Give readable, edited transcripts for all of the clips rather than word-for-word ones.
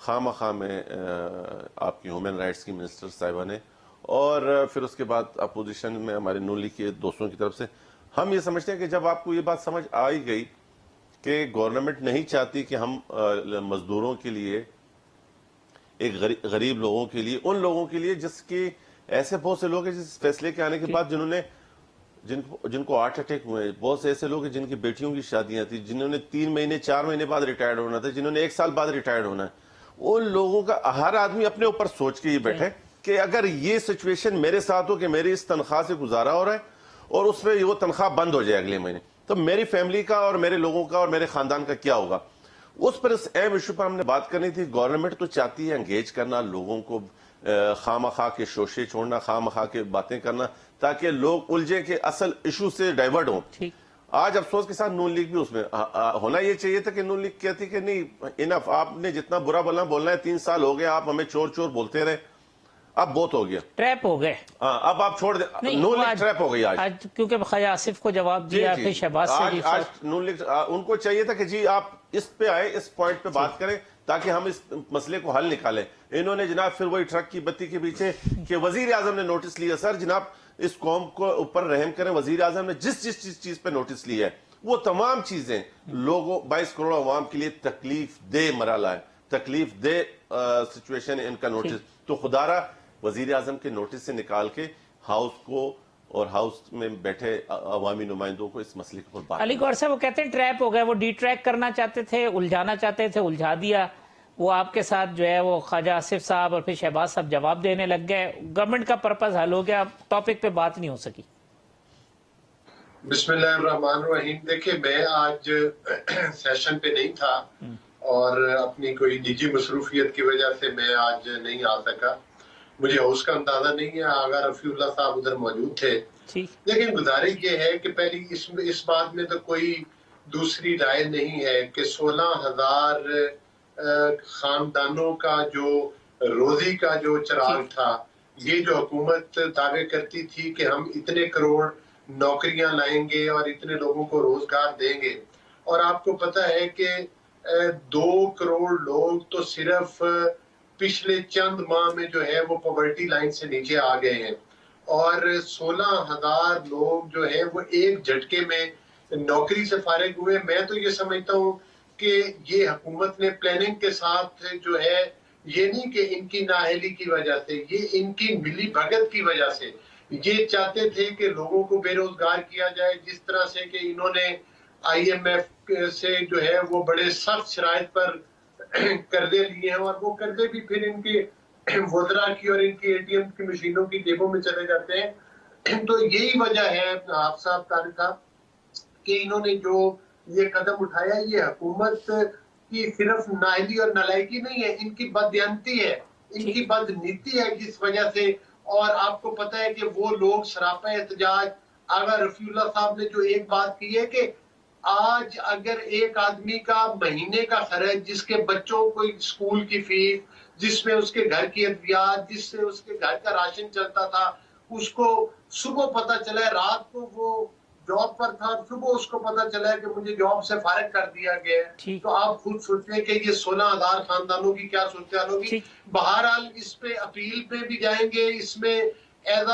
خواہ مخواہ میں آپ کی ہیومن رائٹس کی منسٹر صاحبہ نے، اور پھر اس کے بعد اپوزیشن میں ہمارے نون لیگ کے دوستوں کی طرف سے ہم یہ سمجھتے ہیں کہ جب آپ کو یہ بات سمجھ آئی گئی کہ گورنمنٹ نہیں چاہتی کہ ہم مزدوروں کے لیے، ایک غریب لوگوں کے لیے، ان لوگوں کے لیے جس کی ایسے بہت سے لوگ ہیں جس فیصلے کے آنے کے بعد جن کو ہارٹ اٹیک ہوئے، بہت سے ایسے لوگ ہیں جن کی بیٹیوں کی شادیاں تھیں، جنہوں نے 3 مہینے 4 مہینے بعد ریٹائرڈ ہونا تھا، جنہوں نے 1 سال بعد ریٹائرڈ ہونا ہے، ان لوگوں کا ہر آدمی اپنے اوپر سوچ کے یہ بیٹھے کہ اگر یہ سچویشن میرے ساتھ ہو کہ میری اس تنخواہ سے گزارا ہو رہا ہے اور اس میں وہ تنخواہ بند ہو جائے اگلے مہینے، تو میری فیملی کا اور میرے لوگوں کا اور میرے خاندان کا کیا ہوگا؟ اس پر، اس اہم ایشو پر ہم نے بات کرنی تھی. گورنمنٹ تو چاہتی ہے انگیج کرنا، لوگوں کو خواہ مخواہ کے شوشے چھوڑنا، خواہ مخواہ کے باتیں کرنا، تاکہ لوگ الجھیں کہ اصل ایشو سے ڈائیورٹ ہوں. آج افسوس کے ساتھ نون لیگ بھی اس میں ہونا یہ چاہیے تھا کہ نون لیگ کہتی کہ نہیں انف، آپ نے جتنا برا بولنا ہے، 3 سال ہو گئے آپ ہمیں چور چور بولتے رہے، اب بہت ہو گیا، ٹریپ ہو گئے، اب آپ چھوڑ دیں. نون لیگ ٹریپ ہو گئی آج، کیونکہ خواجہ آصف کو جواب دیا، پھر شہباز سے آج نون لیگ ان کو چاہیے تھا کہ جی آپ اس پہ آئے، اس پوائنٹ پہ بات کریں تاکہ ہم اس مسئلے کو حل نکالیں. انہوں نے جناب پھر وہی ٹرک کی بتی کے پیچھے کہ وزیر اعظم نے نوٹس لیا. سر جناب اس قوم کو اوپر رحم کریں، وزیر اعظم نے جس چیز پہ نوٹس لیا ہے وہ تمام چیزیں لوگوں 22 کروڑ عوام کے لیے تکلیف دہ مرحلہ ہے، تکلیف دہ سچویشن ہے ان کا نوٹس. تو خدا را وزیر اعظم کے نوٹس سے نکال کے ہاؤس کو اور ہاؤس میں بیٹھے عوامی نمائندوں کو اس مسئلے کے اوپر بات. علی گور صاحب وہ کہتے ہیں ٹریپ ہو گئے، وہ ڈی ٹریک کرنا چاہتے تھے، الجھانا چاہتے تھے، الجھا دیا. وہ آپ کے ساتھ جو ہے وہ خواجہ آصف صاحب اور پھر شہباز صاحب جواب دینے لگ گئے، گورنمنٹ کا پرپز حل ہو گیا، ٹاپک پہ بات نہیں ہو سکی. بسم اللہ الرحمن الرحیم. دیکھیں میں آج سیشن پہ نہیں تھا اور اپنی کوئی نجی مصروفیت کی وجہ سے میں آج نہیں آ سکا. مجھے ہاؤس کا اندازہ نہیں ہے، اگر رفیع اللہ صاحب ادھر موجود تھے. لیکن گزارش یہ ہے کہ پہلی اس بات میں تو کوئی دوسری رائے نہیں ہے کہ 16,000 خاندانوں کا جو روزی کا جو چراغ تھا، یہ جو حکومت دعوے کرتی تھی کہ ہم اتنے کروڑ نوکریاں لائیں گے اور اتنے لوگوں کو روزگار دیں گے، اور آپ کو پتہ ہے کہ 2 کروڑ لوگ تو صرف پچھلے چند ماہ میں جو ہے وہ پاورٹی لائن سے نیچے آ گئے ہیں، اور 16,000 لوگ جو ہیں وہ ایک جھٹکے میں نوکری سے فارغ ہوئے. میں تو یہ سمجھتا ہوں کہ یہ حکومت نے پلاننگ کے ساتھ جو ہے، یہ نہیں کہ ان کی نااہلی کی وجہ سے، یہ ان کی ملی بھگت کی وجہ سے یہ چاہتے تھے کہ لوگوں کو بے روزگار کیا جائے، جس طرح سے کہ انہوں نے IMF سے جو ہے وہ بڑے سخت شرائط پر قرضے لیے ہیں، اور وہ قرضے بھی پھر ان کے وزراء کی اور ان کی ATM کی مشینوں کی جیبوں میں چلے جاتے ہیں. تو یہی وجہ ہے آپ صاحب طارق صاحب کہ انہوں نے جو یہ قدم اٹھایا، یہ حکومت کی صرف نااہلی اور نالائکی نہیں ہے، ان کی بددیانتی ہے، ان کی بد نیتی ہے، جس وجہ سے. اور آپ کو پتہ ہے کہ وہ لوگ سراپا احتجاج، اگر رفیع اللہ صاحب نے جو ایک بات کی ہے کہ آج اگر ایک آدمی کا مہینے کا خرچ، جس کے بچوں کو اسکول کی فیس، جس میں اس کے گھر کی ادویات، جس سے اس کے گھر کا راشن چلتا تھا، اس کو صبح پتہ چلا ہے، رات کو وہ جاب پر تھا، صبح اس کو پتہ چلا ہے کہ مجھے جاب سے فارغ کر دیا گیا ہے، تو آپ خود سوچیں کہ یہ 16,000 خاندانوں کی کیا صورتحال ہوگی. بہرحال اس پہ اپیل پہ بھی جائیں گے. اس میں ایز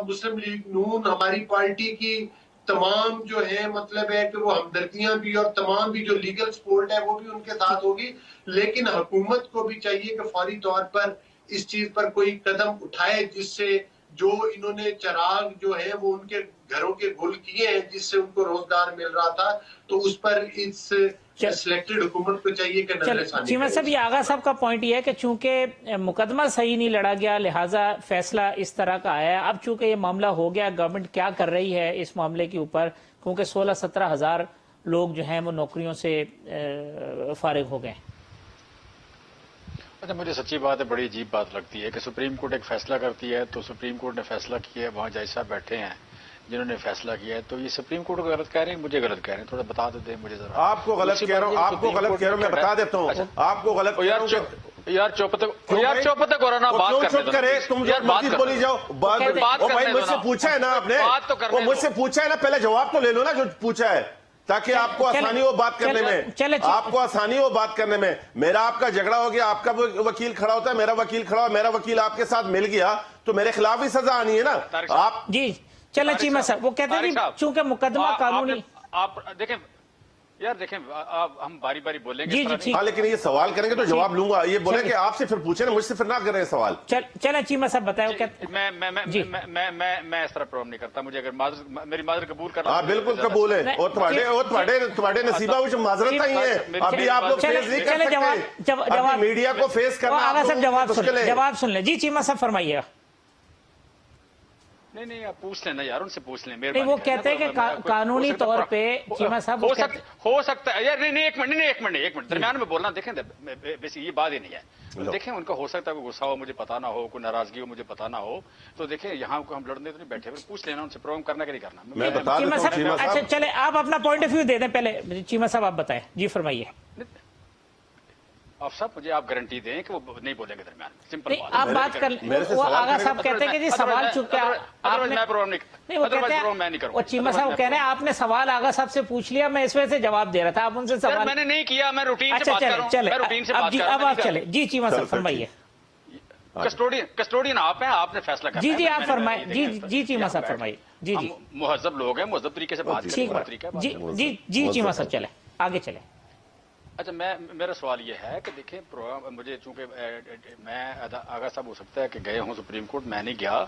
مسلم لیگ نون ہماری پارٹی کی تمام جو ہے مطلب ہے کہ وہ ہمدردیاں بھی اور تمام بھی جو لیگل سپورٹ ہے وہ بھی ان کے ساتھ ہوگی. لیکن حکومت کو بھی چاہیے کہ فوری طور پر اس چیز پر کوئی قدم اٹھائے، جس سے جو انہوں نے چراغ جو ہے وہ ان کے گھروں کے گل کیے ہیں، جس سے ان کو روزگار مل رہا تھا، تو اس پر اس سلیکٹڈ حکومت کو چاہیے کہ نظر ثانی. چیمہ صاحب، یہ آغا صاحب کا پوائنٹ یہ ہے کہ چونکہ مقدمہ صحیح نہیں لڑا گیا لہٰذا فیصلہ اس طرح کا آیا. اب چونکہ یہ معاملہ ہو گیا، گورنمنٹ کیا کر رہی ہے اس معاملے کے اوپر، کیونکہ 16-17 ہزار لوگ جو ہیں وہ نوکریوں سے فارغ ہو گئے. اچھا، مجھے سچی بات ہے بڑی عجیب بات لگتی ہے کہ سپریم کورٹ ایک فیصلہ کرتی ہے تو سپریم کورٹ نے فیصلہ کیا ہے، وہاں جج صاحب بیٹھے ہیں جنہوں نے فیصلہ کیا ہے، تو یہ سپریم کورٹ کو غلط کہہ رہے ہیں، مجھے غلط کہہ رہے ہیں. تھوڑا بتا دیتے ہیں مجھے ذرا. آپ کو غلط کہہ رہا ہوں، آپ کو غلط کہہ رہا ہوں، میں بتا دیتا ہوں آپ کو غلط. یار چوپتے کورونا بات کرنے دو. تم مرضی بولی جاؤ. بھائی مجھ سے پوچھا ہے نا آپ نے، مجھ سے پوچھا ہے نا، پہلے جواب تو لے لو نا جو پوچھا ہے. تاکہ آپ کو آسانی ہو بات کرنے میں، آپ کو آسانی ہو بات کرنے میں. میرا آپ کا جھگڑا ہو گیا، آپ کا وکیل کھڑا ہوتا ہے، میرا وکیل کھڑا ہو، میرا وکیل آپ کے ساتھ مل گیا تو میرے خلاف ہی سزا آنی ہے نا. آپ جی چلے چیمہ صاحب، وہ کہتے ہیں چونکہ مقدمہ قانونی. آپ دیکھیں یار، دیکھیں ہم باری باری بولیں گے. جی جی ہاں، لیکن یہ سوال کریں گے تو جواب لوں گا. یہ بولیں کہ آپ سے پھر پوچھیں نا، مجھ سے پھر نہ کریں سوال. چلیں چیمہ صاحب بتائیں. میں اس طرح پروم نہیں کرتا. مجھے اگر میری معذرت قبول کرنا، ہاں بالکل قبول ہے. اور تھوڑے نصیبہ وچ معذرت نہیں ہے. ابھی آپ لوگ فیس نہیں کر سکتے، ابھی میڈیا کو فیس کرنا. آغا صاحب جواب سن لیں. جی چیمہ صاحب فرمائیے. نہیں آپ پوچھ لیں نا یار، ان سے پوچھ لیں. نہیں، وہ کہتے ہیں کہ قانونی طور پہ چیمہ صاحب ہو سکتا ہے یار. نہیں ایک منٹ درمیان میں بولنا. دیکھیں یہ بات ہی نہیں ہے. دیکھیں ان کا ہو سکتا ہے کوئی غصہ ہو، مجھے پتا نہ ہو، کوئی ناراضگی ہو، مجھے پتا نہ ہو. تو دیکھیں یہاں ہم لڑنے تو نہیں بیٹھے، پوچھ لینا ان سے پروگرام کرنا کہ نہیں کرنا. میں بتا دیتا ہوں چیمہ صاحب. اچھا چلے آپ اپنا پوائنٹ آف ویو دے دیں پہلے. چیمہ صاحب آپ بتائیں. جی فرمائیے. آپ صاحب مجھے آپ گارنٹی دیں کہ وہ نہیں بولیں گے درمیان. سمپل بات. آپ بات کر لیں. وہ آغا صاحب کہتے ہیں کہ جی سوال چونکہ نہیں، وہ کہتے ہیں وہ چیمہ صاحب کہہ رہے ہیں آپ نے سوال آغا صاحب سے پوچھ لیا، میں اس وجہ سے جواب دے رہا تھا. آپ ان سے سوال میں نے نہیں کیا، میں روٹین سے بات کر رہا ہوں. چلے اب آپ چلے. جی چیمہ صاحب فرمائیے. کسٹوڈین آپ ہیں، آپ نے فیصلہ کرنا. جی آپ فرمائیں. جی چیمہ صاحب فرمائیے. جی مہذب لوگ ہیں، مہذب طریقے سے بات کریں. جی چیمہ صاحب چلے آگے چلے. اچھا میرا سوال یہ ہے کہ دیکھیں مجھے چونکہ میں آغا صاحب ہو سکتا ہے کہ گئے ہوں سپریم کورٹ، میں نہیں گیا،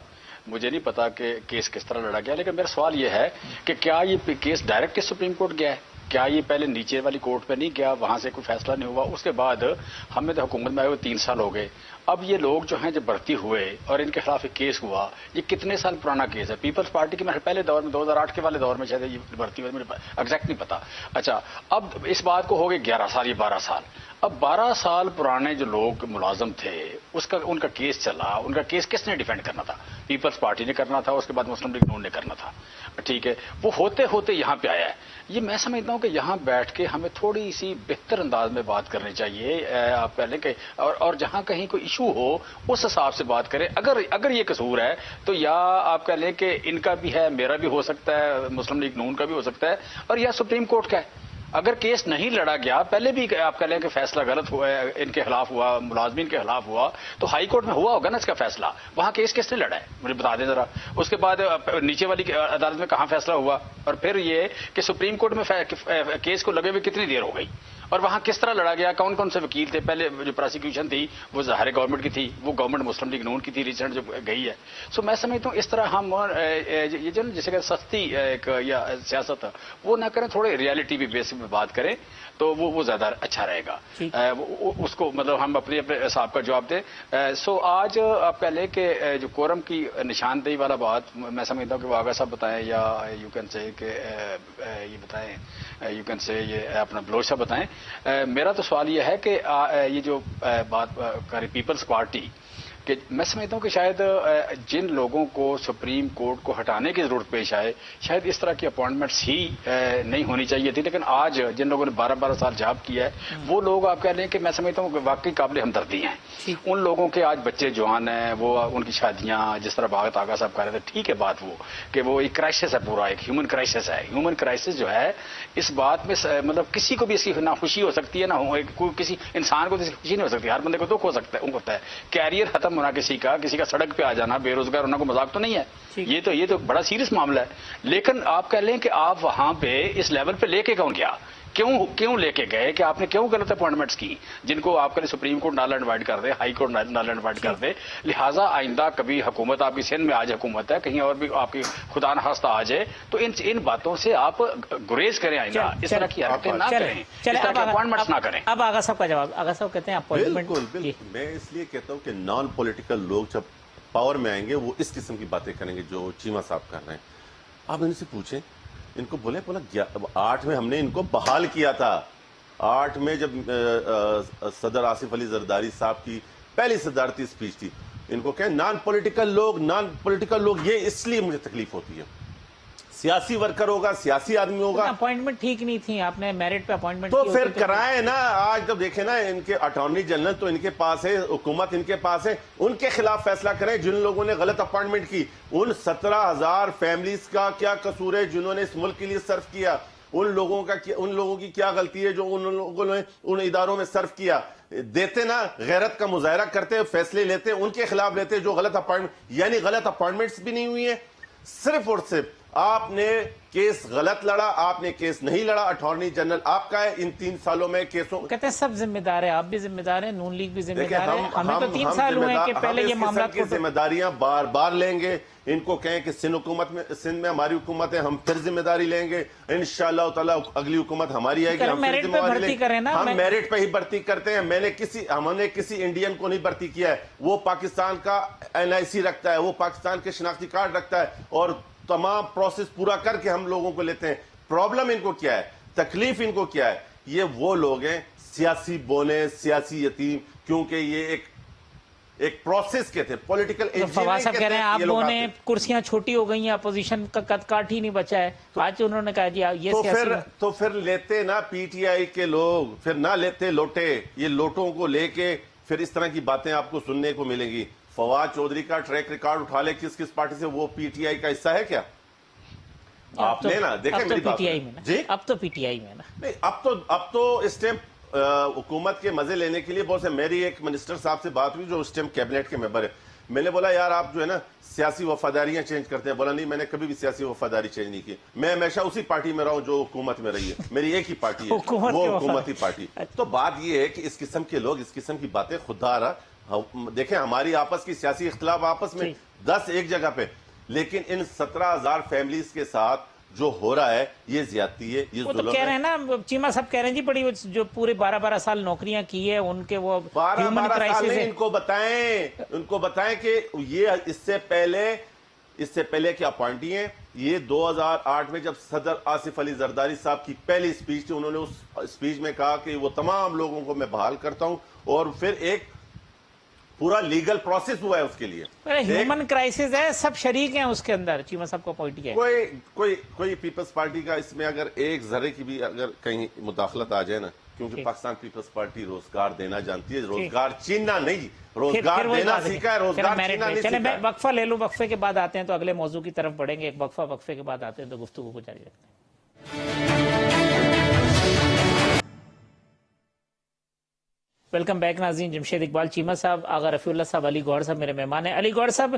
مجھے نہیں پتا کہ کیس کس طرح لڑا گیا. لیکن میرا سوال یہ ہے کہ کیا یہ کیس ڈائریکٹ سپریم کورٹ گیا ہے؟ کیا یہ پہلے نیچے والی کورٹ پہ نہیں گیا، وہاں سے کوئی فیصلہ نہیں ہوا؟ اس کے بعد ہمیں تو حکومت میں آئے ہوئے 3 سال ہو گئے. اب یہ لوگ جو ہیں جب بھرتی ہوئے اور ان کے خلاف ایک کیس ہوا، یہ کتنے سال پرانا کیس ہے؟ پیپلز پارٹی کے پہلے دور میں 2008 کے والے دور میں شاید یہ بھرتی ہوئی، مجھے ایگزیکٹ نہیں پتا. اچھا اب اس بات کو ہو گئے 11 سال یا 12 سال. اب 12 سال پرانے جو لوگ ملازم تھے ان کا کیس چلا. ان کا کیس کس نے ڈیفینڈ کرنا تھا؟ پیپلز پارٹی نے کرنا تھا، اس کے بعد مسلم لیگ نون نے کرنا تھا. ٹھیک ہے، وہ ہوتے ہوتے یہاں پہ آیا ہے. یہ میں سمجھتا ہوں کہ یہاں بیٹھ کے ہمیں تھوڑی سی بہتر انداز میں بات کرنی چاہیے. آپ کہہ لیں کہ اور جہاں کہیں کوئی ایشو ہو اس حساب سے بات کریں. اگر یہ قصور ہے تو یا آپ کہہ لیں کہ ان کا بھی ہے، میرا بھی ہو سکتا ہے، مسلم لیگ نون کا بھی ہو سکتا ہے، اور یا سپریم کورٹ کا ہے. اگر کیس نہیں لڑا گیا، پہلے بھی آپ کہہ لیں کہ فیصلہ غلط ہوا ہے، ان کے خلاف ہوا، ملازمین کے خلاف ہوا، تو ہائی کورٹ میں ہوا ہوگا نا اس کا فیصلہ. وہاں کیس کس نے لڑا ہے مجھے بتا دیں ذرا. اس کے بعد نیچے والی عدالت میں کہاں فیصلہ ہوا، اور پھر یہ کہ سپریم کورٹ میں کیس کو لگے ہوئے کتنی دیر ہو گئی، اور وہاں کس طرح لڑا گیا، کون کون سے وکیل تھے. پہلے جو پروسیکیوشن تھی وہ ظاہر گورنمنٹ کی تھی، وہ گورنمنٹ مسلم لیگ نون کی تھی ریسنٹ جو گئی ہے. سو میں سمجھتا ہوں اس طرح ہم یہ جو جیسے کہ سستی یا سیاست وہ نہ کریں، تھوڑے ریالٹی بھی بیس پہ بات کریں تو وہ زیادہ اچھا رہے گا. اس کو مطلب ہم اپنے حساب کا جواب دیں. سو آج آپ کہہ لیں کہ جو کورم کی نشاندہی والا بات میں سمجھتا ہوں کہ وہ آغا صاحب بتائیں، یا یو کین سے کہ یہ بتائیں، یو کین سے یہ اپنا بلوچ صاحب بتائیں. میرا تو سوال یہ ہے کہ یہ جو بات کری پیپلز پارٹی، کہ میں سمجھتا ہوں کہ شاید جن لوگوں کو سپریم کورٹ کو ہٹانے کی ضرورت پیش آئے، شاید اس طرح کی اپوائنٹمنٹس ہی نہیں ہونی چاہیے تھی. لیکن آج جن لوگوں نے 12 سال جاب کیا ہے وہ لوگ آپ کہہ لیں کہ میں سمجھتا ہوں کہ واقعی قابل ہمدردی ہیں. ان لوگوں کے آج بچے جوان ہیں، وہ ان کی شادیاں جس طرح بھگت آغا صاحب کہہ رہے تھے، ٹھیک ہے بات وہ کہ وہ ایک کرائسس ہے، پورا ایک ہیومن کرائسس ہے. ہیومن کرائسس جو ہے اس بات میں مطلب کسی کو بھی اس کی نہ خوشی ہو سکتی ہے، نہ کوئی کسی انسان کو اس کی خوشی نہیں ہو سکتی. ہر بندے کو دکھ ہو سکتا ہے. کیریئر ختم ہونا کسی کا سڑک پہ آ جانا، بے روزگار ہونا کو مذاق تو نہیں ہے. یہ تو بڑا سیریس معاملہ ہے. لیکن آپ کہہ لیں کہ آپ وہاں پہ اس لیول پہ لے کے کون گیا، کیوں لے کے گئے، کہ آپ نے کیوں غلط اپوائنٹمنٹس کی جن کو آپ کے سپریم کورٹ نال انوائٹ کر دے، ہائی کورٹ نال انوائٹ کر دے. لہٰذا آئندہ کبھی حکومت آپ کی سندھ میں آج حکومت ہے، کہیں اور بھی آپ کی خدا نخواستہ آ جائے تو ان باتوں سے آپ گریز کریں، آئندہ اس طرح کی حرکتیں نہ کریں، اس طرح کے اپوائنٹمنٹس نہ کریں. اب آغا صاحب کا جواب. آغا صاحب کہتے ہیں بالکل میں اس لیے کہتا ہوں کہ نان پولیٹیکل لوگ جب پاور میں آئیں گے وہ اس قسم کی باتیں کریں گے جو چیمہ صاحب کر رہے ہیں. آپ ان سے پوچھیں، ان کو بولے 8 میں ہم نے ان کو بحال کیا تھا. 8 میں جب صدر آصف علی زرداری صاحب کی پہلی صدارتی اسپیچ تھی، ان کو کہیں نان پولیٹیکل لوگ. یہ اس لیے مجھے تکلیف ہوتی ہے. سیاسی ورکر ہوگا، سیاسی آدمی ہوگا. اپوائنٹمنٹ ٹھیک نہیں تھی، آپ نے میرٹ پہ اپوائنٹمنٹ تو پھر کرائیں نا. آج جب دیکھیں نا ان کے اٹارنی جنرل تو ان کے پاس ہے، حکومت ان کے پاس ہے، ان کے خلاف فیصلہ کریں جن لوگوں نے غلط اپوائنٹمنٹ کی. ان 17,000 فیملیز کا کیا قصور ہے جنہوں نے اس ملک کے لیے صرف کیا؟ ان لوگوں کی کیا غلطی ہے جو ان لوگوں نے ان اداروں میں صرف کیا. دیتے نا, غیرت کا مظاہرہ کرتے, فیصلے لیتے, ان کے خلاف لیتے جو غلط اپوائنٹمنٹ, یعنی غلط اپوائنٹمنٹس بھی نہیں ہوئی ہیں. صرف اور صرف آپ نے کیس غلط لڑا, آپ نے کیس نہیں لڑا. اٹارنی جنرل آپ کا ہے. ان 3 سالوں میں کیسوں کہتے ہیں سب ذمہ دار ہیں, آپ بھی ذمہ دار ہیں, نون لیگ بھی ذمہ دار ہے. ہمیں تو 3 سال ہوئے ہیں کہ پہلے یہ معاملات کی ذمہ داریاں بار بار لیں گے. ان کو کہیں کہ سندھ میں ہماری حکومت ہے, ہم پھر ذمہ داری لیں گے انشاءاللہ تعالی. اگلی حکومت ہماری آئے گی, ہم پھر ذمہ داری لیں گے. ہم میرٹ پہ ہی بھرتی کرتے ہیں. ہم نے کسی انڈین کو نہیں بھرتی کیا ہے. وہ پاکستان کا NIC رکھتا ہے, وہ پاکستان کے شناختی کارڈ رکھتا ہے, اور تمام پروسیس پورا کر کے ہم لوگوں کو لیتے ہیں. پرابلم ان کو کیا ہے, تکلیف ان کو کیا ہے؟ یہ وہ لوگ ہیں سیاسی بونے, سیاسی یتیم, کیونکہ یہ ایک پروسیس کے تھے, پولیٹیکل انجینئرنگ. فواز صاحب کہہ رہے ہیں آپ لوگوں نے کرسیاں چھوٹی ہو گئی ہیں, اپوزیشن کا قد کاٹ ہی نہیں بچا ہے. آج انہوں نے کہا جی یہ سیاسی تو پھر لیتے نا PTI کے لوگ, پھر نہ لیتے لوٹے. یہ لوٹوں کو لے کے پھر اس طرح کی باتیں آپ کو سننے کو ملیں گی. فواد چودھری کا ٹریک ریکارڈ اٹھا لے کس کس پارٹی سے, وہ PTI کا حصہ ہے کیا؟ آپ نے نا دیکھیں میری بات جی, اب تو PTI میں نا نہیں, اب تو اس ٹائم حکومت کے مزے لینے کے لیے بہت سے. میری ایک منسٹر صاحب سے بات ہوئی جو اس ٹائم کیبنٹ کے ممبر ہے. میں نے بولا یار آپ جو ہے نا سیاسی وفاداریاں چینج کرتے ہیں. بولا نہیں, میں نے کبھی بھی سیاسی وفاداری چینج نہیں کی. میں ہمیشہ اسی پارٹی میں رہا ہوں جو حکومت میں رہی ہے. میری ایک ہی پارٹی ہے, وہ حکومتی پارٹی. تو بات یہ ہے کہ اس قسم کے لوگ اس قسم کی باتیں خدا رہا دیکھیں, ہماری آپس کی سیاسی اختلاف آپس میں 10 ایک جگہ پہ, لیکن ان 17,000 فیملیز کے ساتھ جو ہو رہا ہے یہ زیادتی ہے, یہ ظلم ہے. وہ تو کہہ رہے ہیں نا, چیمہ صاحب کہہ رہے ہیں جی بڑی جو پورے 12 سال نوکریاں کی ہے ان کے, وہ 12 سال نہیں, ان کو بتائیں کہ یہ اس سے پہلے کے اپوائنٹی ہیں. یہ 2008 میں جب صدر آصف علی زرداری صاحب کی پہلی اسپیچ تھی, انہوں نے اس اسپیچ میں کہا کہ وہ تمام لوگوں کو میں بحال کرتا ہوں, اور پھر ایک پورا لیگل پروسیس ہوا ہے اس کے لیے. ہیومن کرائسس ہے, سب شریک ہیں اس کے اندر. چیمہ صاحب کو پوائنٹ کیا ہے, کوئی پیپلز پارٹی کا اس میں اگر ایک ذرے کی بھی اگر کہیں مداخلت آ جائے نا, کیونکہ پاکستان پیپلز پارٹی روزگار دینا جانتی ہے, روزگار چیننا نہیں, روزگار دینا سیکھا ہے, روزگار چیننا نہیں سیکھا ہے. میں وقفہ لے لوں, وقفے کے بعد آتے ہیں تو اگلے موضوع کی طرف بڑھیں گے. ایک وقفے کے بعد آتے ہیں تو گفتگو کو جاری رکھتے ہیں. ویلکم بیک ناظرین. جمشید اقبال چیمہ صاحب, آغا رفیع اللہ صاحب, علی گوہر صاحب میرے مہمان ہیں. علی گوہر صاحب,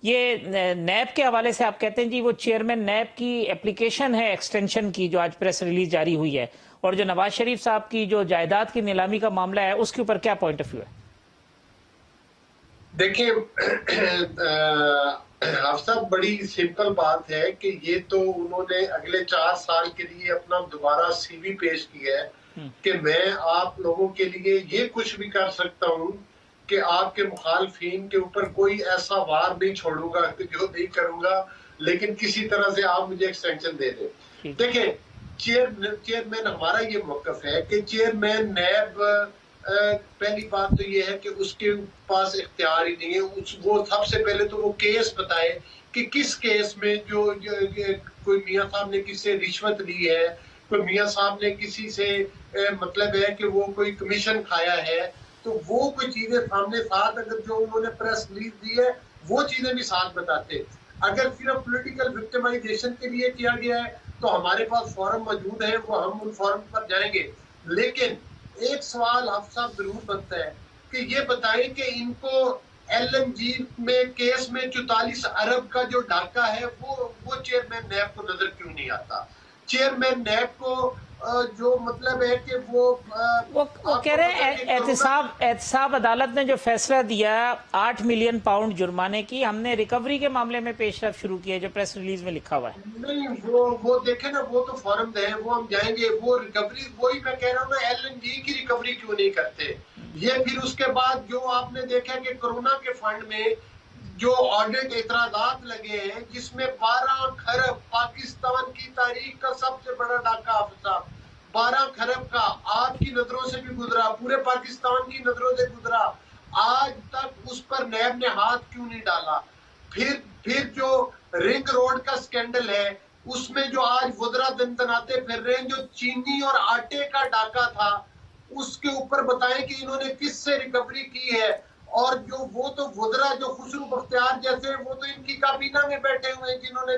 یہ نیب کے حوالے سے آپ کہتے ہیں جی وہ چیئرمین نیب کی اپلیکیشن ہے ایکسٹینشن کی, جو آج پریس ریلیز جاری ہوئی ہے, اور جو نواز شریف صاحب کی جو جائیداد کی نیلامی کا معاملہ ہے اس کے اوپر کیا پوائنٹ آف ویو ہے؟ دیکھیں حافظ صاحب, بڑی سمپل بات ہے کہ یہ تو انہوں نے اگلے 4 سال کے لیے اپنا دوبارہ CV پیش کیا ہے کہ میں آپ لوگوں کے لیے یہ کچھ بھی کر سکتا ہوں کہ آپ کے مخالفین کے اوپر کوئی ایسا وار نہیں چھوڑوں گا جو نہیں کروں گا, لیکن کسی طرح سے آپ مجھے ایکسٹینشن دے دیں. دیکھیں چیئرمین ہمارا یہ موقف ہے کہ چیئرمین نیب, پہلی بات تو یہ ہے کہ اس کے پاس اختیار ہی نہیں ہے. وہ سب سے پہلے تو وہ کیس بتائے کہ کس کیس میں جو کوئی میاں صاحب نے کس سے رشوت لی ہے, کوئی میاں صاحب نے کسی سے مطلب ہے کہ وہ کوئی کمیشن کھایا ہے, تو وہ کوئی چیزیں سامنے ساتھ, اگر جو انہوں نے پریس ریلیز دی ہے وہ چیزیں بھی ساتھ بتاتے. اگر صرف پولیٹیکل وکٹمائزیشن کے لیے کیا گیا ہے تو ہمارے پاس فورم موجود ہے, وہ ہم ان فورم پر جائیں گے. لیکن ایک سوال آپ صاحب ضرور بنتا ہے کہ یہ بتائیں کہ ان کو LNG میں کیس میں 44 ارب کا جو ڈاکہ ہے وہ چیئرمین نیب کو نظر کیوں نہیں آتا؟ چیئرمین نیب کو جو مطلب ہے کہ وہ کہہ رہے ہیں احتساب عدالت نے جو فیصلہ دیا 8 ملین پاؤنڈ جرمانے کی, ہم نے ریکوری کے معاملے میں پیش رفت شروع کی ہے, جو پریس ریلیز میں لکھا ہوا ہے. نہیں, وہ دیکھیں نا, وہ تو فورم ہے, وہ ہم جائیں گے. وہ ریکوری, وہی میں کہہ رہا ہوں نا, LNG کی ریکوری کیوں نہیں کرتے یہ؟ پھر اس کے بعد جو آپ نے دیکھا کہ کورونا کے فنڈ میں جو آڈٹ اعتراضات لگے ہیں, جس میں 12 کھرب پاکستان کی تاریخ کا سب سے بڑا ڈاکہ حافظ صاحب, 12 کھرب کا آپ کی نظروں سے بھی گزرا, پورے پاکستان کی نظروں سے گزرا, آج تک اس پر نیب نے ہاتھ کیوں نہیں ڈالا؟ پھر جو رنگ روڈ کا سکینڈل ہے, اس میں جو آج وزراء دندناتے پھر رہے ہیں, جو چینی اور آٹے کا ڈاکہ تھا, اس کے اوپر بتائیں کہ انہوں نے کس سے ریکوری کی ہے. اور وہ تو وزراء جو خسرو بختیار جیسے, وہ تو ان کی کابینہ میں بیٹھے ہوئے ہیں جنہوں نے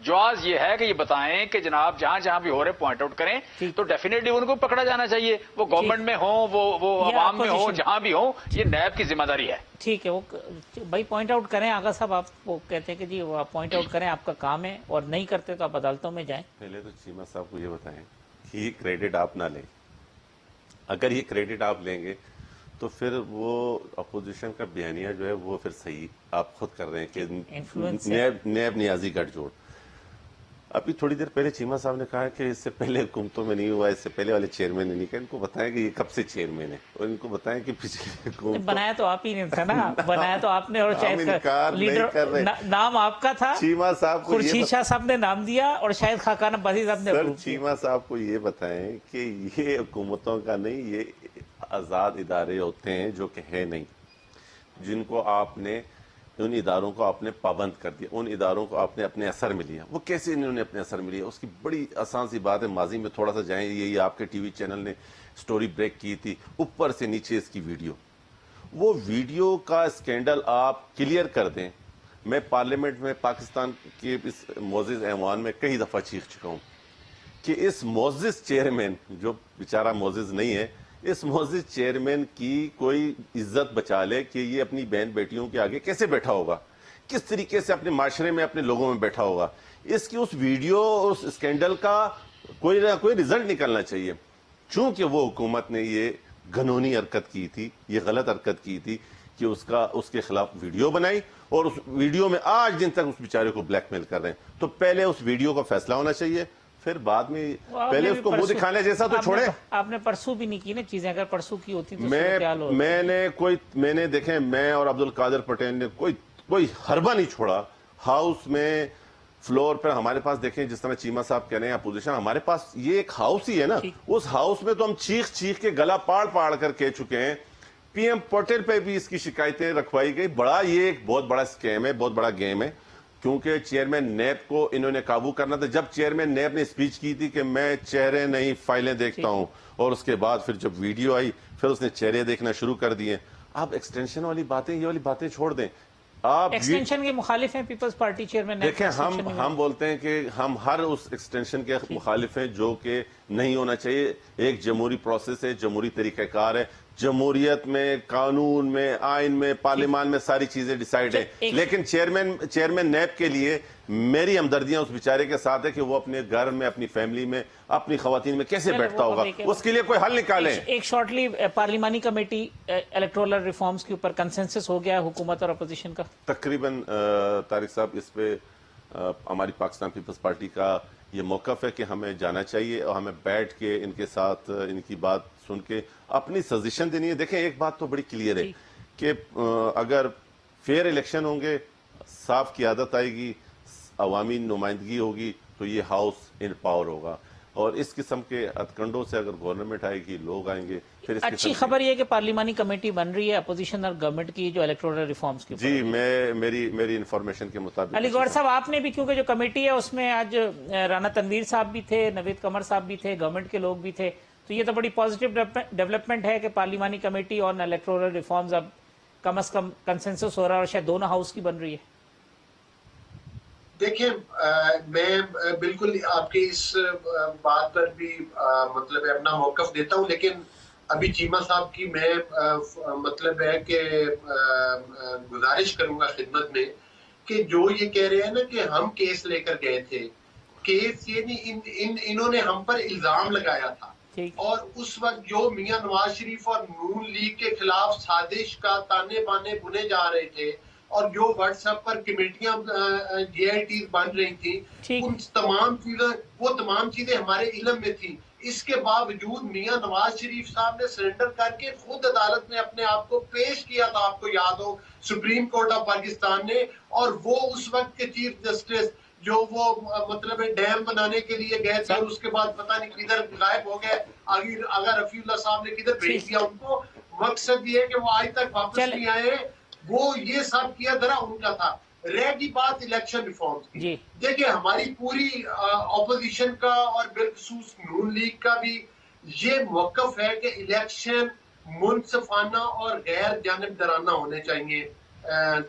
جواز یہ ہے کہ یہ بتائیں کہ جناب جہاں بھی ہو رہے پوائنٹ آؤٹ کریں تو ڈیفینیٹلی ان کو پکڑا جانا چاہیے. وہ گورنمنٹ میں ہوں وہ عوام میں ہوں جہاں بھی ہوں, یہ نیب کی ذمہ داری ہے. ٹھیک ہے, وہ بھائی پوائنٹ آؤٹ کریں. آغا صاحب آپ وہ کہتے ہیں کہ جی وہ پوائنٹ آؤٹ کریں, آپ کا کام ہے, اور نہیں کرتے تو آپ عدالتوں میں جائیں. پہلے تو چیمہ صاحب کو یہ بتائیں کہ یہ کریڈٹ آپ نہ لیں. اگر یہ کریڈٹ آپ لیں گے تو پھر وہ اپوزیشن کا بیانیہ جو ہے وہ پھر صحیح آپ خود کر رہے ہیں کہ نیب نیازی گٹھ جوڑ. ابھی تھوڑی دیر پہلے چیمہ صاحب نے کہا کہ اس سے پہلے حکومتوں میں نہیں ہوا, اس سے پہلے والے چیئرمین نے نہیں کہا. ان کو بتائیں کہ یہ کب سے چیئرمین ہے, اور ان کو بتائیں کہ پچھلے حکومت بنایا تو آپ ہی نے تھا نا, بنایا تو آپ نے, اور شاید لیڈر نام آپ کا تھا, چیمہ صاحب کو خورشید شاہ صاحب نے نام دیا, اور شاید خاقان عباسی صاحب نے سر چیمہ صاحب کو یہ بتائیں کہ یہ حکومتوں کا نہیں, یہ آزاد ادارے ہوتے ہیں جو کہ ہے نہیں, جن کو آپ نے ان اداروں کو آپ نے پابند کر دیا, ان اداروں کو آپ نے اپنے اثر میں لیا. وہ کیسے انہوں نے اپنے اثر میں لیا, اس کی بڑی آسان سی بات ہے. ماضی میں تھوڑا سا جائیں, یہ آپ کے ٹی وی چینل نے سٹوری بریک کی تھی, اوپر سے نیچے اس کی ویڈیو, وہ ویڈیو کا اسکینڈل آپ کلیئر کر دیں. میں پارلیمنٹ میں پاکستان کے اس معزز ایوان میں کئی دفعہ چیخ چکا ہوں کہ اس معزز چیئرمین, جو بیچارہ معزز نہیں ہے, اس معزز چیئرمین کی کوئی عزت بچا لے کہ یہ اپنی بہن بیٹیوں کے آگے کیسے بیٹھا ہوگا, کس طریقے سے اپنے معاشرے میں اپنے لوگوں میں بیٹھا ہوگا. اس کی اس ویڈیو, اس اسکینڈل کا کوئی نہ کوئی رزلٹ نکلنا چاہیے. چونکہ وہ حکومت نے یہ گھنونی حرکت کی تھی, یہ غلط حرکت کی تھی کہ اس کے خلاف ویڈیو بنائی, اور اس ویڈیو میں آج دن تک اس بیچارے کو بلیک میل کر رہے ہیں. تو پہلے اس ویڈیو کا فیصلہ ہونا چاہیے, پھر بعد میں پہلے اس کو منہ دکھانے جیسا تو چھوڑے. آپ نے پرسوں بھی نہیں کی نا چیزیں, اگر پرسوں کی ہوتی تو میں نے دیکھیں, میں اور عبد القادر پٹیل نے کوئی حربہ نہیں چھوڑا. ہاؤس میں فلور پر ہمارے پاس دیکھیں, جس طرح چیمہ صاحب کہہ رہے ہیں اپوزیشن, ہمارے پاس یہ ایک ہاؤس ہی ہے نا, اس ہاؤس میں تو ہم چیخ کے گلا پاڑ کر کہہ چکے ہیں. پی ایم پٹیل پہ بھی اس کی شکایتیں رکھوائی گئی. یہ ایک بہت بڑا اسکیم ہے, بہت بڑا گیم ہے, کیونکہ چیئرمین نیب کو انہوں نے قابو کرنا تھا. جب چیئرمین نیب نے اسپیچ کی تھی کہ میں چہرے نہیں فائلیں دیکھتا ہوں, اور اس کے بعد پھر جب ویڈیو آئی پھر اس نے چہرے دیکھنا شروع کر دیے. آپ ایکسٹینشن والی باتیں, یہ والی باتیں چھوڑ دیں. آپ ایکسٹینشن کے مخالف ہیں پیپلز پارٹی چیئرمین. دیکھیں, ہم بولتے ہیں کہ ہم ہر اس ایکسٹینشن کے مخالف ہیں جو کہ نہیں ہونا چاہیے. ایک جمہوری پروسیس ہے, جمہوری طریقہ کار ہے. جمہوریت میں, قانون میں, آئین میں, پارلیمان میں ساری چیزیں ڈیسائیڈ ہیں. لیکن چیئرمین نیب کے لیے میری ہمدردیاں اس بیچارے کے ساتھ ہے کہ وہ اپنے گھر میں, اپنی فیملی میں, اپنی خواتین میں کیسے بیٹھتا ہوگا. اس کے لیے کوئی حل نکالیں. ایک شارٹلی پارلیمانی کمیٹی الیکٹورل ریفارمز کے اوپر کنسنسس ہو گیا حکومت اور اپوزیشن کا تقریباً. طارق صاحب, اس پہ ہماری پاکستان پیپلز پارٹی کا یہ موقف ہے کہ ہمیں جانا چاہیے اور ہمیں بیٹھ کے ان کے ساتھ ان کی بات سن کے اپنی سجیشن دینی ہے. دیکھیں, ایک بات تو بڑی کلیئر ہے کہ اگر فیئر الیکشن ہوں گے, صاف قیادت آئے گی, عوامی نمائندگی ہوگی, تو یہ ہاؤس ان پاور ہوگا. اور اس قسم کے ہتھکنڈوں سے اگر گورنمنٹ آئے گی, لوگ آئیں گے. پھر اچھی خبر یہ کہ پارلیمانی کمیٹی بن رہی ہے اپوزیشن اور گورنمنٹ کی, جو الیکٹورل ریفارمز کی. جی, میری انفارمیشن کے مطابق علی گوہر صاحب, آپ نے بھی, کیونکہ جو کمیٹی ہے اس میں آج رانا تنویر صاحب بھی تھے, نوید قمر صاحب بھی تھے, گورنمنٹ کے لوگ بھی تھے, تو یہ تو بڑی پازیٹیو ڈیولپمنٹ ہے کہ پارلیمانی کمیٹی اور الیکٹورل ریفارمز اب کم از کم کنسنسس ہو رہا ہے, اور شاید دونوں ہاؤس کی بن رہی ہے. دیکھیں, میں بالکل آپ کی اس بات پر بھی مطلب اپنا موقف دیتا ہوں, لیکن ابھی چیمہ صاحب کی میں مطلب ہے کہ گزارش کروں گا خدمت میں کہ جو یہ کہہ رہے ہیں نا کہ ہم کیس لے کر گئے تھے, کیس یہ نہیں, انہوں نے ہم پر الزام لگایا تھا, اور اس وقت جو میاں نواز شریف اور نون لیگ کے خلاف سازش کا تانے بانے بنے جا رہے تھے, اور جو واٹس ایپ پر کمیٹیاں جی آئی ٹیز بن رہی تھیں, ان تمام چیزیں ہمارے علم میں تھیں. اس کے باوجود میاں نواز شریف صاحب نے سرنڈر کر کے خود عدالت میں اپنے آپ کو پیش کیا تھا, آپ کو یاد ہو, سپریم کورٹ آف پاکستان نے. اور وہ اس وقت کے چیف جسٹس جو وہ مطلب ڈیم بنانے کے لیے گئے تھے, اور اس کے بعد پتہ نہیں کدھر غائب ہو گئے, اگر رفیع اللہ صاحب نے کدھر بھیج دیا ان کو. مقصد یہ ہے کہ وہ آج تک واپس نہیں آئے. وہ یہ سب کیا ذرا ان کا تھا. رہ گی بات الیکشن ریفارمز کی, دیکھیں ہماری پوری اپوزیشن کا اور بالخصوص نون لیگ کا بھی یہ موقف ہے کہ الیکشن منصفانہ اور غیر جانبدارانہ ہونے چاہیے.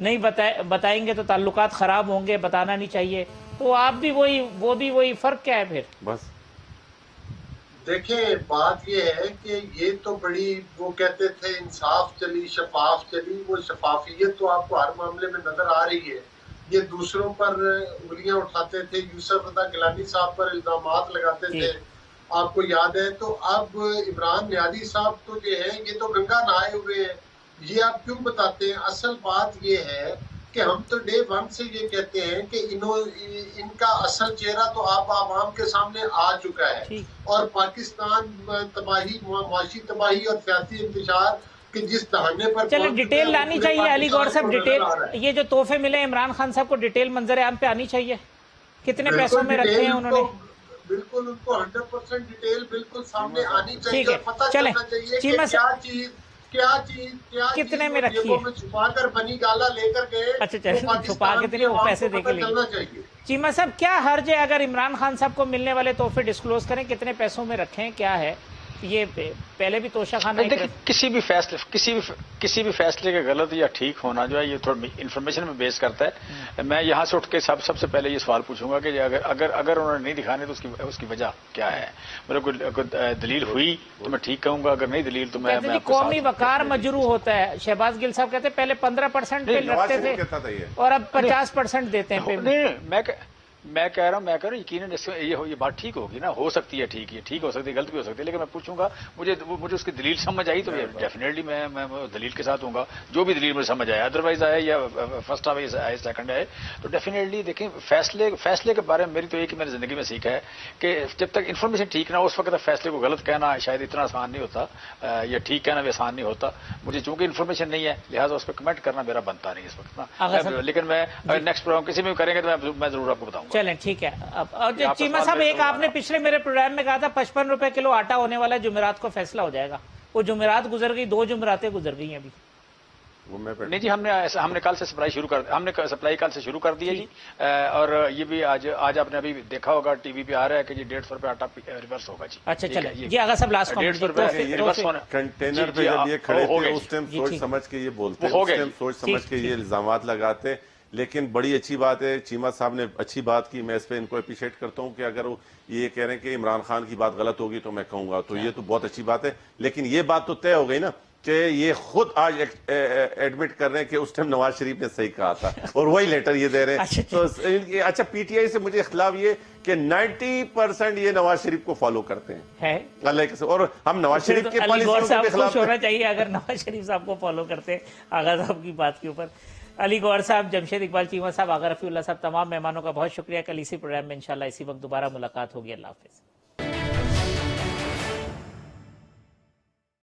نہیں بتائیں گے تو تعلقات خراب ہوں گے، بتانا نہیں چاہیے، تو آپ بھی وہی وہ بھی وہی، فرق کیا ہے پھر؟ بس دیکھیں بات یہ ہے کہ یہ تو بڑی وہ کہتے تھے انصاف چلی، شفاف چلی، وہ شفافیت تو آپ کو ہر معاملے میں نظر آ رہی ہے۔ یہ دوسروں پر انگلیاں اٹھاتے تھے، یوسف رضا گیلانی صاحب پر الزامات لگاتے تھے، آپ کو یاد ہے۔ تو اب عمران نیازی صاحب تو جو ہے یہ تو گنگا نہائے ہوئے ہیں، یہ آپ کیوں بتاتے ہیں؟ اصل بات یہ ہے کہ ہم تو ڈے ون سے یہ کہتے ہیں کہ ان کا اصل چہرہ تو آپ عوام کے سامنے آ چکا ہے، اور پاکستان تباہی، معاشی تباہی اور سیاسی انتشار کہ جس دہانے پر چلیں ڈیٹیل لانی چاہیے علی گوھر صاحب، ڈیٹیل یہ جو تحفے ملے عمران خان صاحب کو ڈیٹیل منظر عام پہ آنی چاہیے، کتنے پیسوں میں رکھے ہیں انہوں نے؟ بالکل ان کو 100% ڈیٹیل بالکل سامنے آنی چاہیے ٹھیک ہے، اور پتہ چلیں چلنا چاہیے چیمہ کہ کیا چیز کتنے میں رکھی جیبوں میں چھپا کر بنی گالا لے کر گئے، اچھا چلیں چھپا کے تھے وہ پیسے دے کے لے چلنا چاہیے۔ چیمہ صاحب کیا حرج ہے اگر عمران خان صاحب کو ملنے والے تحفے ڈسکلوز کریں، کتنے پیسوں میں رکھیں، کیا ہے یہ؟ پہلے بھی توشہ خانہ دیکھیں کسی بھی فیصلے کا غلط یا ٹھیک ہونا جو ہے یہ تھوڑا انفارمیشن میں بیس کرتا ہے۔ میں یہاں سے اٹھ کے سب سے پہلے یہ سوال پوچھوں گا کہ اگر انہوں نے نہیں دکھانے تو اس کی وجہ کیا ہے؟ میرے کوئی دلیل ہوئی تو میں ٹھیک کہوں گا، اگر نہیں دلیل تو میں قومی وقار مجروح ہوتا ہے۔ شہباز گل صاحب کہتے ہیں پہلے 15% پہ رکھتے تھے اور اب 50% دیتے ہیں۔ میں کہہ رہا ہوں یقیناً یہ بات ٹھیک ہوگی نا، ہو سکتی ہے ٹھیک ہو سکتی ہے، غلط بھی ہو سکتی ہے، لیکن میں پوچھوں گا مجھے اس کی دلیل سمجھ آئی تو ڈیفینیٹلی میں دلیل کے ساتھ ہوں گا، جو بھی دلیل مجھے سمجھ آیا، ادروائز آئے یا فرسٹ آئے سیکنڈ آئے تو ڈیفینیٹلی دیکھیں فیصلے کے بارے میں میری تو ایک میں نے زندگی میں سیکھا ہے کہ جب تک انفارمیشن ٹھیک نہ ہو اس وقت فیصلے کو غلط کہنا شاید اتنا آسان نہیں ہوتا، یا ٹھیک کہنا بھی آسان نہیں ہوتا۔ مجھے چونکہ انفارمیشن نہیں ہے لہٰذا اس پہ کمنٹ کرنا میرا بنتا نہیں اس وقت نا، لیکن میں نیکسٹ پروگرام کسی میں کریں گے تو میں ضرور آپ کو بتاؤں گا۔ چلیں ٹھیک ہے۔ اور چیمہ صاحب ایک آپ نے پچھلے میرے پروگرام میں کہا تھا 55 روپے کلو آٹا ہونے والا جمعرات کو فیصلہ ہو جائے گا، وہ جمعرات گزر گئی، 2 جمعراتیں گزر گئی ہیں ابھی۔ نہیں جی، ہم نے کل سے سپلائی شروع کر ہم نے سپلائی کل سے شروع کر دی ہے جی، اور یہ بھی آج آپ نے ابھی دیکھا ہوگا ٹی وی پہ آ رہا ہے کہ جی 150 روپے آٹا ریورس ہوگا جی۔ اچھا چلیں جی آغا صاحب لاسٹ 150 روپے ریورس ہونا کنٹینر پہ جب یہ کھڑے تھے اس ٹائم سوچ سمجھ کے یہ بولتے ہیں، اس ٹائم سوچ سمجھ کے یہ الزامات لگاتے، لیکن بڑی اچھی بات ہے چیمہ صاحب نے اچھی بات کی، میں اس پہ ان کو اپریشیٹ کرتا ہوں کہ اگر وہ یہ کہہ رہے ہیں کہ عمران خان کی بات غلط ہوگی تو میں کہوں گا تو یہ تو بہت اچھی بات ہے، لیکن یہ بات تو طے ہو گئی نا کہ یہ خود آج ایڈمٹ کر رہے ہیں کہ اس ٹائم نواز شریف نے صحیح کہا تھا اور وہی لیٹر یہ دے رہے ہیں۔ تو اچھا پی ٹی آئی سے مجھے اختلاف یہ کہ 90% یہ نواز شریف کو فالو کرتے ہیں اللہ کے، اور ہم نواز شریف کے پالیسیوں کے خلاف ہونا چاہیے اگر نواز شریف صاحب کو فالو کرتے ہیں۔ آغا صاحب کی بات کے اوپر علی گوھر صاحب، جمشید اقبال چیمہ صاحب، آغا رفیع اللہ صاحب، تمام مہمانوں کا بہت شکریہ۔ کل اسی پروگرام میں انشاءاللہ اسی وقت دوبارہ ملاقات ہوگی۔ اللہ حافظ۔